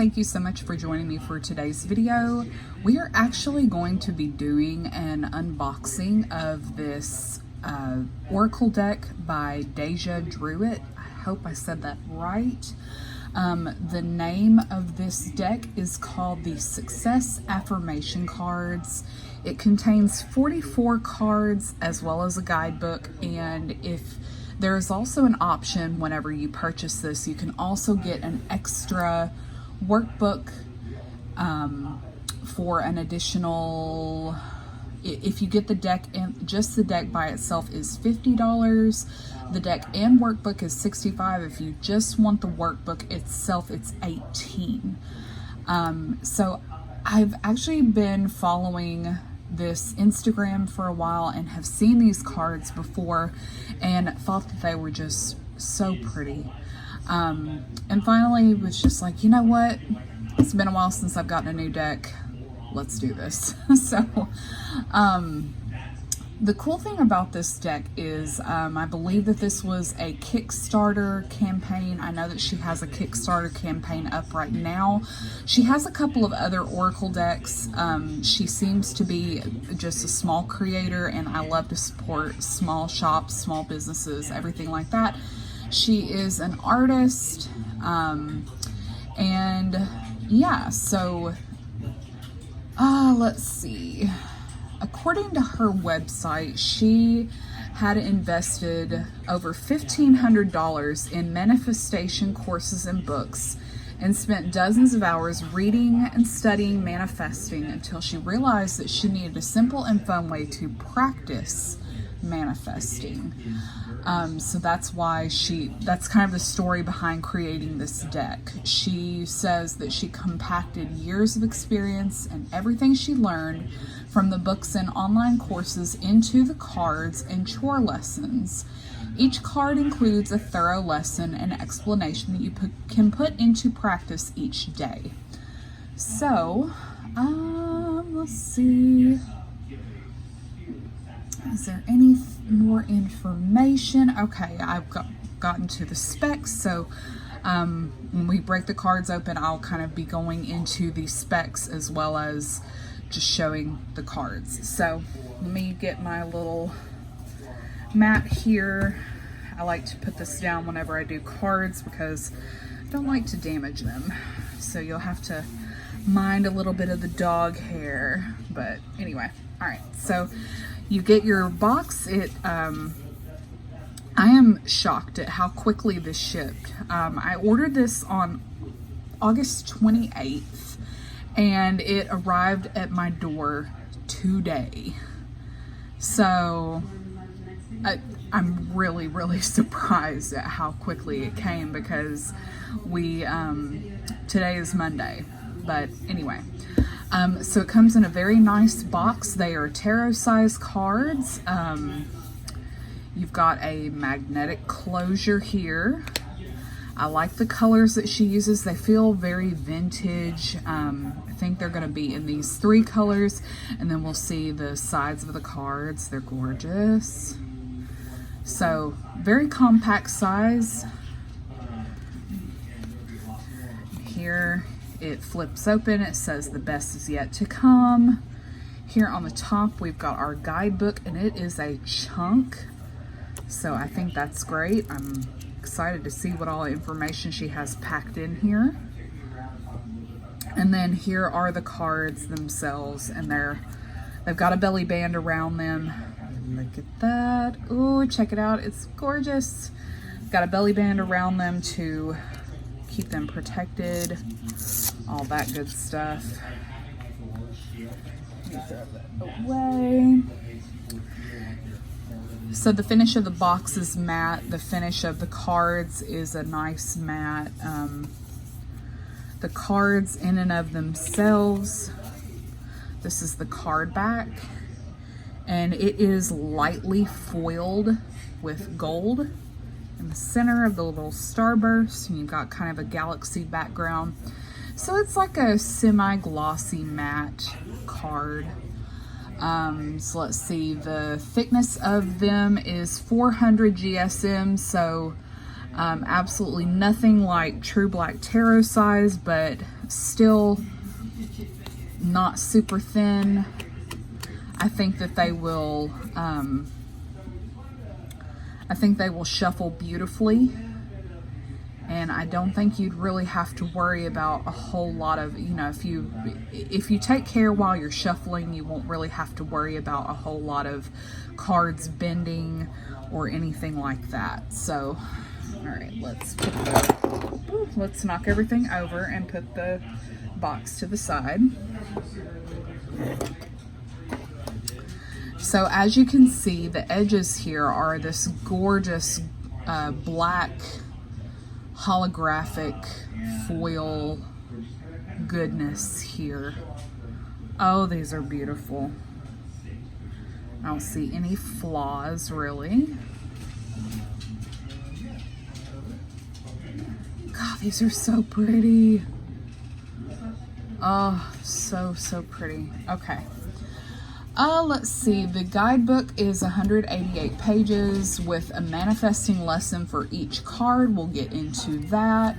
thank you so much for joining me for today's video. We are actually going to be doing an unboxing of this Oracle deck by Deja Drewit. I hope I said that right. The name of this deck is called the Success Affirmation Cards. It contains 44 cards as well as a guidebook, and if there is also an option whenever you purchase this, you can also get an extra workbook for an additional, if you get the deck, and just the deck by itself is $50. The deck and workbook is $65. If you just want the workbook itself, it's $18. So I've actually been following this Instagram for a while and have seen these cards before and thought that they were just so pretty. And finally was just like, you know what? It's been a while since I've gotten a new deck. Let's do this. So, the cool thing about this deck is I believe that this was a Kickstarter campaign. I know that she has a Kickstarter campaign up right now. She has a couple of other Oracle decks. She seems to be just a small creator, and I love to support small shops, small businesses, everything like that. She is an artist, and yeah, so let's see. According to her website, she had invested over $1,500 in manifestation courses and books and spent dozens of hours reading and studying manifesting until she realized that she needed a simple and fun way to practice manifesting. So that's why that's kind of the story behind creating this deck. She says that she compacted years of experience and everything she learned from the books and online courses into the cards and chore lessons. Each card includes a thorough lesson and explanation that you can put into practice each day. So, let's see. Is there any more information? Okay, I've gotten to the specs. So when we break the cards open, I'll kind of be going into the specs as well as just showing the cards. So let me get my little mat here. I like to put this down whenever I do cards because I don't like to damage them. So you'll have to mind a little bit of the dog hair. But anyway, all right. So you get your box. I am shocked at how quickly this shipped. I ordered this on August 28th and it arrived at my door today. So I'm really, really surprised at how quickly it came because today is Monday. But anyway. So it comes in a very nice box. They are tarot-sized cards. You've got a magnetic closure here. I like the colors that she uses. They feel very vintage. I think they're going to be in these 3 colors, and then we'll see the sides of the cards. They're gorgeous. So very compact size. Here it flips open. It says the best is yet to come. Here on the top, we've got our guidebook, and it is a chunk. So I think that's great. I'm excited to see what all the information she has packed in here. And then here are the cards themselves, and they've got a belly band around them. Look at that. Oh, check it out. It's gorgeous. Got a belly band around them to keep them protected, all that good stuff. Let me throw that away. So the finish of the box is matte. The finish of the cards is a nice matte. The cards in and of themselves, this is the card back, and it is lightly foiled with gold in the center of the little starburst, and you've got kind of a galaxy background. So it's like a semi-glossy matte card. So let's see, the thickness of them is 400 GSM, so Absolutely nothing like True Black Tarot size, but still not super thin. I think that they will, shuffle beautifully. And I don't think you'd really have to worry about a whole lot of, if you take care while you're shuffling, you won't really have to worry about a whole lot of cards bending or anything like that. So, all right, let's knock everything over and put the box to the side. So as you can see, the edges here are this gorgeous black holographic foil goodness here. Oh, these are beautiful. I don't see any flaws really. God, these are so pretty. Oh, so pretty. Okay. Let's see. The guidebook is 188 pages with a manifesting lesson for each card. We'll get into that.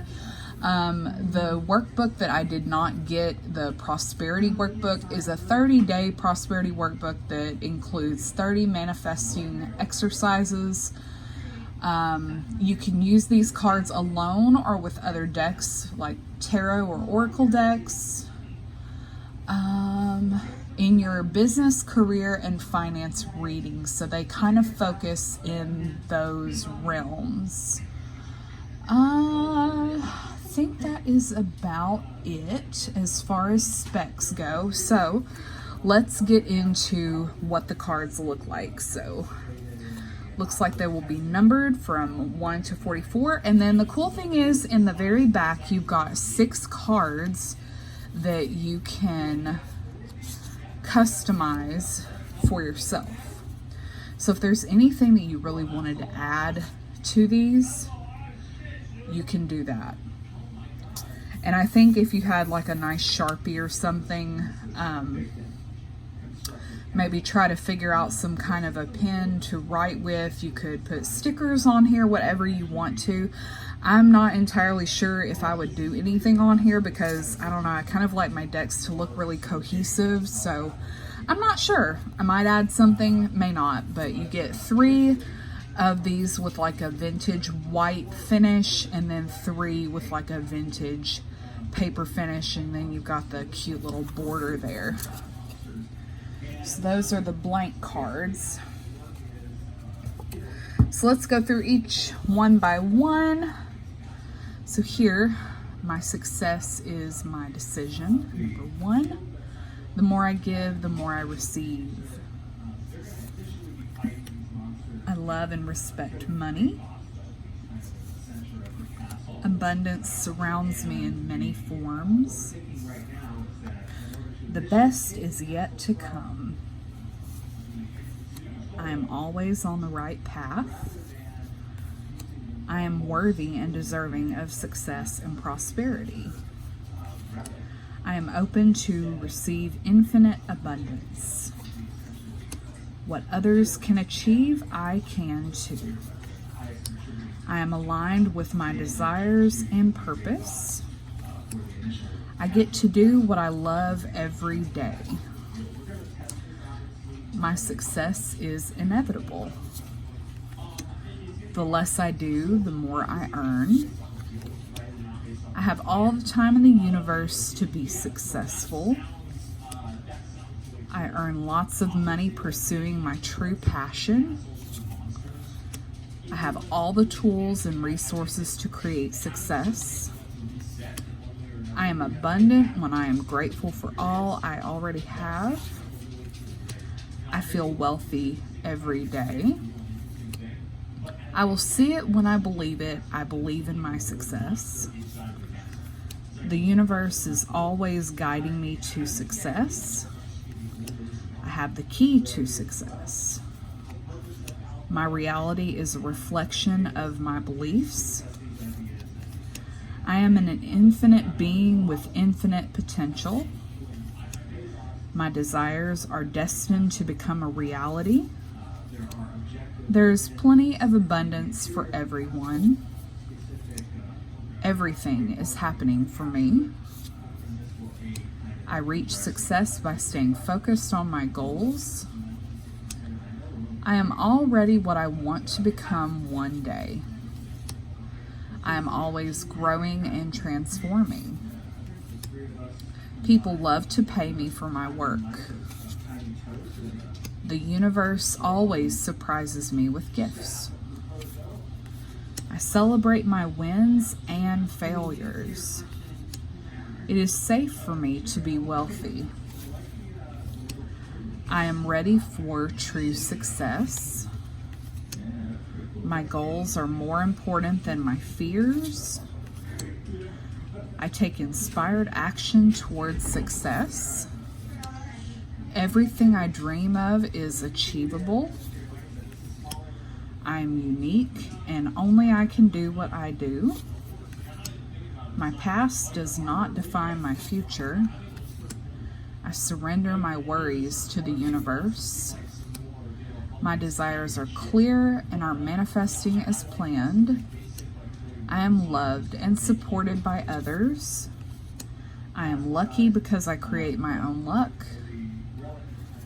The workbook that I did not get, the prosperity workbook, is a 30-day prosperity workbook that includes 30 manifesting exercises. You can use these cards alone or with other decks like tarot or oracle decks. In your business, career, and finance readings. So they kind of focus in those realms. I think that is about it as far as specs go. So let's get into what the cards look like. So looks like they will be numbered from 1 to 44. And then the cool thing is, in the very back, you've got 6 cards that you can customize for yourself. So if there's anything that you really wanted to add to these, you can do that. And I think if you had like a nice Sharpie or something, maybe try to figure out some kind of a pen to write with. You could put stickers on here, whatever you want to. I'm not entirely sure if I would do anything on here because, I don't know, I kind of like my decks to look really cohesive, so I'm not sure. I might add something, may not, but you get 3 of these with like a vintage white finish, and then 3 with like a vintage paper finish, and then you've got the cute little border there. So those are the blank cards. So let's go through each one by one. So here, my success is my decision. Number 1, the more I give, the more I receive. I love and respect money. Abundance surrounds me in many forms. The best is yet to come. I am always on the right path. I am worthy and deserving of success and prosperity. I am open to receive infinite abundance. What others can achieve, I can too. I am aligned with my desires and purpose. I get to do what I love every day. My success is inevitable. The less I do, the more I earn. I have all the time in the universe to be successful. I earn lots of money pursuing my true passion. I have all the tools and resources to create success. I am abundant when I am grateful for all I already have. I feel wealthy every day. I will see it when I believe it. I believe in my success. The universe is always guiding me to success. I have the key to success. My reality is a reflection of my beliefs. I am an infinite being with infinite potential. My desires are destined to become a reality. There's plenty of abundance for everyone. Everything is happening for me. I reach success by staying focused on my goals. I am already what I want to become one day. I am always growing and transforming. People love to pay me for my work. The universe always surprises me with gifts. I celebrate my wins and failures. It is safe for me to be wealthy. I am ready for true success. My goals are more important than my fears. I take inspired action towards success. Everything I dream of is achievable. I am unique and only I can do what I do. My past does not define my future. I surrender my worries to the universe. My desires are clear and are manifesting as planned. I am loved and supported by others. I am lucky because I create my own luck.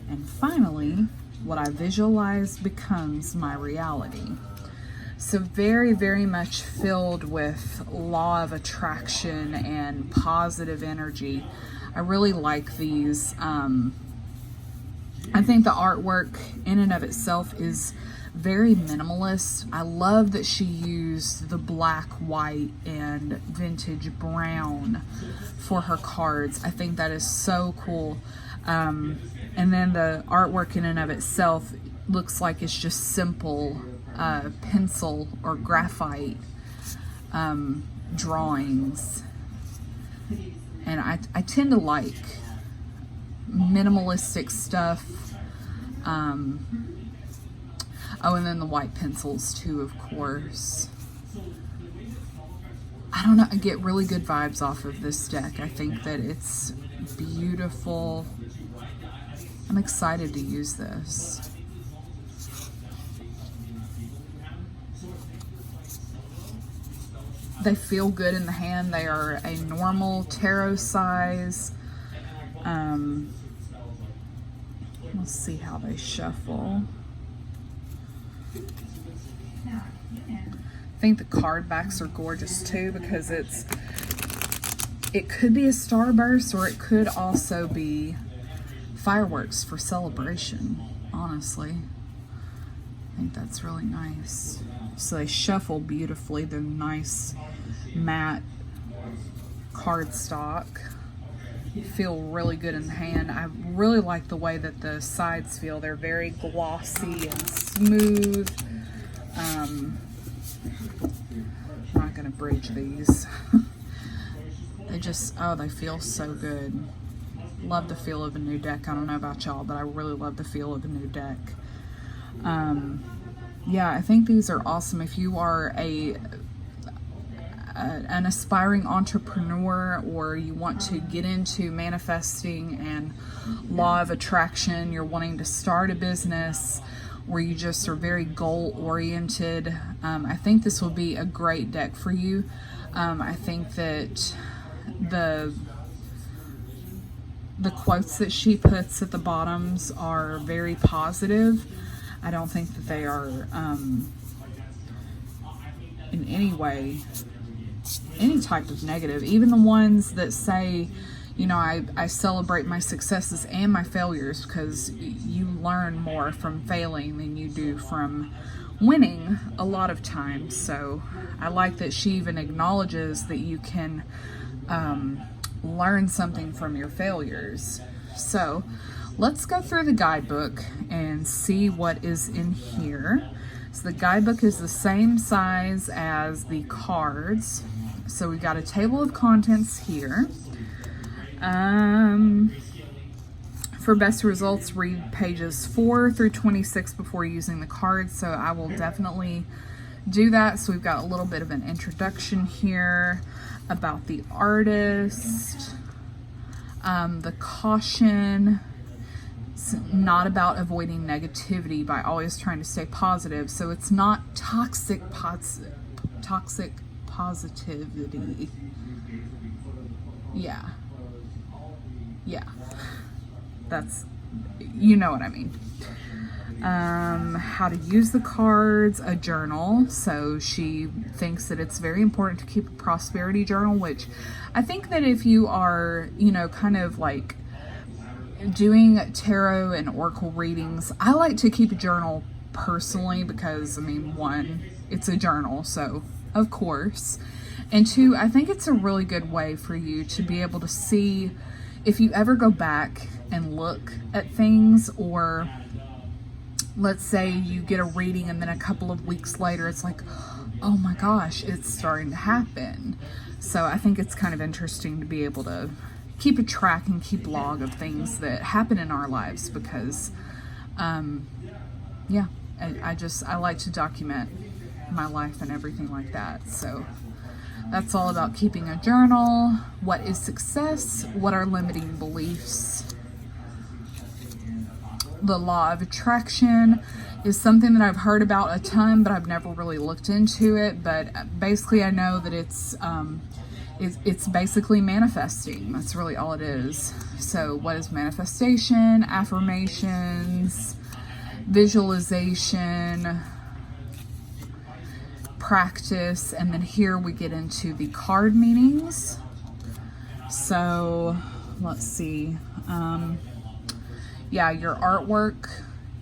And finally, what I visualize becomes my reality. So very, very much filled with law of attraction and positive energy. I really like these. I think the artwork in and of itself is very minimalist. I love that she used the black, white, and vintage brown for her cards. I think that is so cool. And then the artwork in and of itself looks like it's just simple pencil or graphite drawings. And I tend to like minimalistic stuff. Oh, and then the white pencils too, of course. I don't know, I get really good vibes off of this deck. I think that it's beautiful. I'm excited to use this. They feel good in the hand. They are a normal tarot size. Let's see how they shuffle. I think the card backs are gorgeous too, because it could be a starburst or it could also be fireworks for celebration, honestly. I think that's really nice. So they shuffle beautifully. They're nice matte cardstock. Feel really good in the hand. I really like the way that the sides feel. They're very glossy and smooth. I'm not going to bridge these. They just, oh, they feel so good. Love the feel of a new deck. I don't know about y'all, but I really love the feel of a new deck. Yeah, I think these are awesome. If you are an aspiring entrepreneur, or you want to get into manifesting and law of attraction, you're wanting to start a business, or you just are very goal oriented, I think this will be a great deck for you. I think that the quotes that she puts at the bottoms are very positive. I don't think that they are in any way any type of negative. Even the ones that say, you know, I celebrate my successes and my failures, because you learn more from failing than you do from winning a lot of times. So I like that she even acknowledges that you can learn something from your failures. So let's go through the guidebook and see what is in here. So the guidebook is the same size as the cards. So we've got a table of contents here. For best results, read pages 4 through 26 before using the cards. So I will definitely do that. So we've got a little bit of an introduction here about the artist, the caution. It's not about avoiding negativity by always trying to stay positive. So it's not toxic positivity. Yeah. That's, you know what I mean. How to use the cards, a journal. So she thinks that it's very important to keep a prosperity journal, which I think that if you are, kind of like doing tarot and oracle readings, I like to keep a journal personally because, one, it's a journal, so of course. And two, I think it's a really good way for you to be able to see if you ever go back and look at things, or let's say you get a reading and then a couple of weeks later it's like, oh my gosh, it's starting to happen. So I think it's kind of interesting to be able to keep a track and keep log of things that happen in our lives, because I like to document my life and everything like that. So that's all about keeping a journal. What is success? What are limiting beliefs? The law of attraction is something that I've heard about a ton, but I've never really looked into it. But basically I know that it's basically manifesting. That's really all it is. So what is manifestation? Affirmations, visualization, practice, and then here we get into the card meanings. So let's see. Your artwork.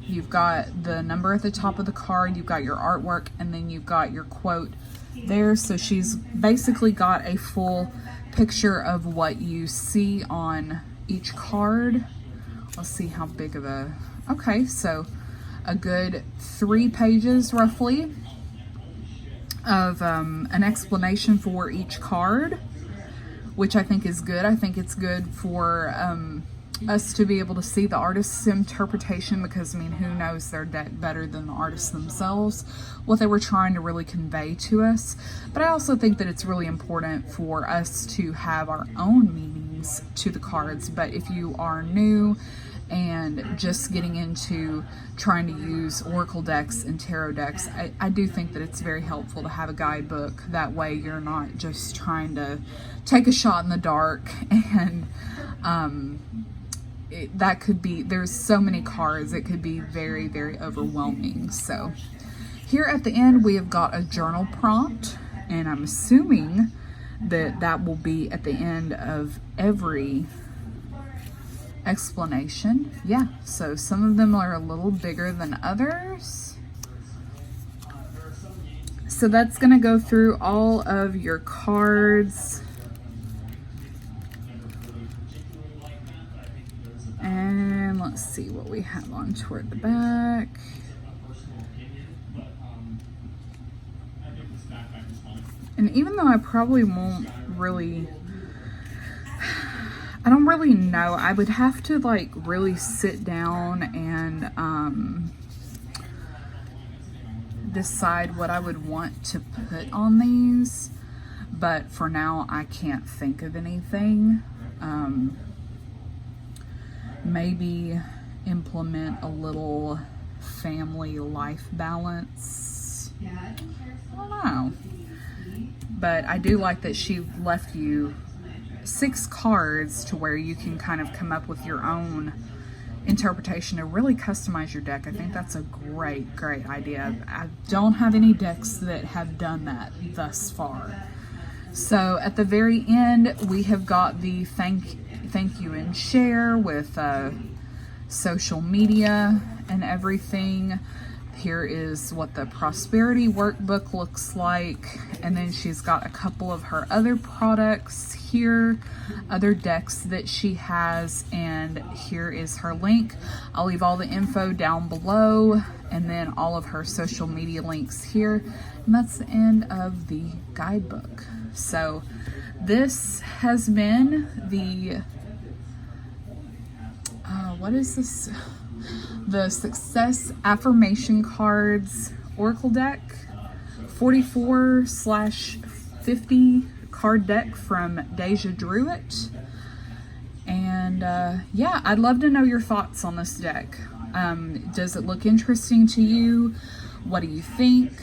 You've got the number at the top of the card, you've got your artwork, and then you've got your quote there. So she's basically got a full picture of what you see on each card. Let's see how big of a... Okay, so a good 3 pages roughly of an explanation for each card, which I think is good. I think it's good for us to be able to see the artist's interpretation, because who knows their deck better than the artists themselves, what they were trying to really convey to us. But I also think that it's really important for us to have our own meanings to the cards. But if you are new and just getting into trying to use oracle decks and tarot decks, I do think that it's very helpful to have a guidebook. That way you're not just trying to take a shot in the dark, and that could be, there's so many cards, it could be very, very overwhelming. So here at the end we have got a journal prompt, and I'm assuming that that will be at the end of every explanation. Yeah, so some of them are a little bigger than others. So that's going to go through all of your cards. And let's see what we have on toward the back. And even though I probably won't really, I don't really know. I would have to really sit down and decide what I would want to put on these. But for now, I can't think of anything. Maybe implement a little family life balance. I don't know. But I do like that she left you 6 cards to where you can kind of come up with your own interpretation to really customize your deck. I think that's a great idea. I don't have any decks that have done that thus far. So at the very end, we have got the thank you and share with social media and everything. Here is what the prosperity workbook looks like, and then she's got a couple of her other products here, other decks that she has, and here is her link. I'll leave all the info down below, and then all of her social media links here, and that's the end of the guidebook. So this has been the what is this? The Success Affirmation Cards Oracle deck, 44/50 card deck from Deja Drewit. And yeah, I'd love to know your thoughts on this deck. Does it look interesting to you? What do you think?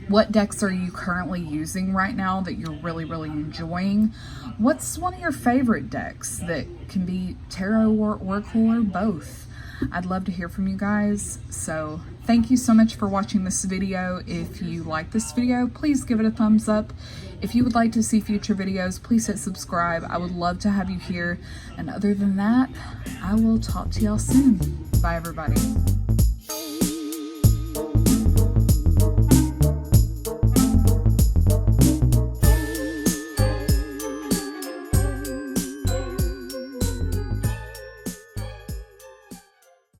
What decks are you currently using right now that you're really, really enjoying? What's one of your favorite decks that can be tarot or oracle or both? I'd love to hear from you guys. So thank you so much for watching this video. If you like this video, please give it a thumbs up. If you would like to see future videos, please hit subscribe. I would love to have you here. And other than that, I will talk to y'all soon. Bye, everybody.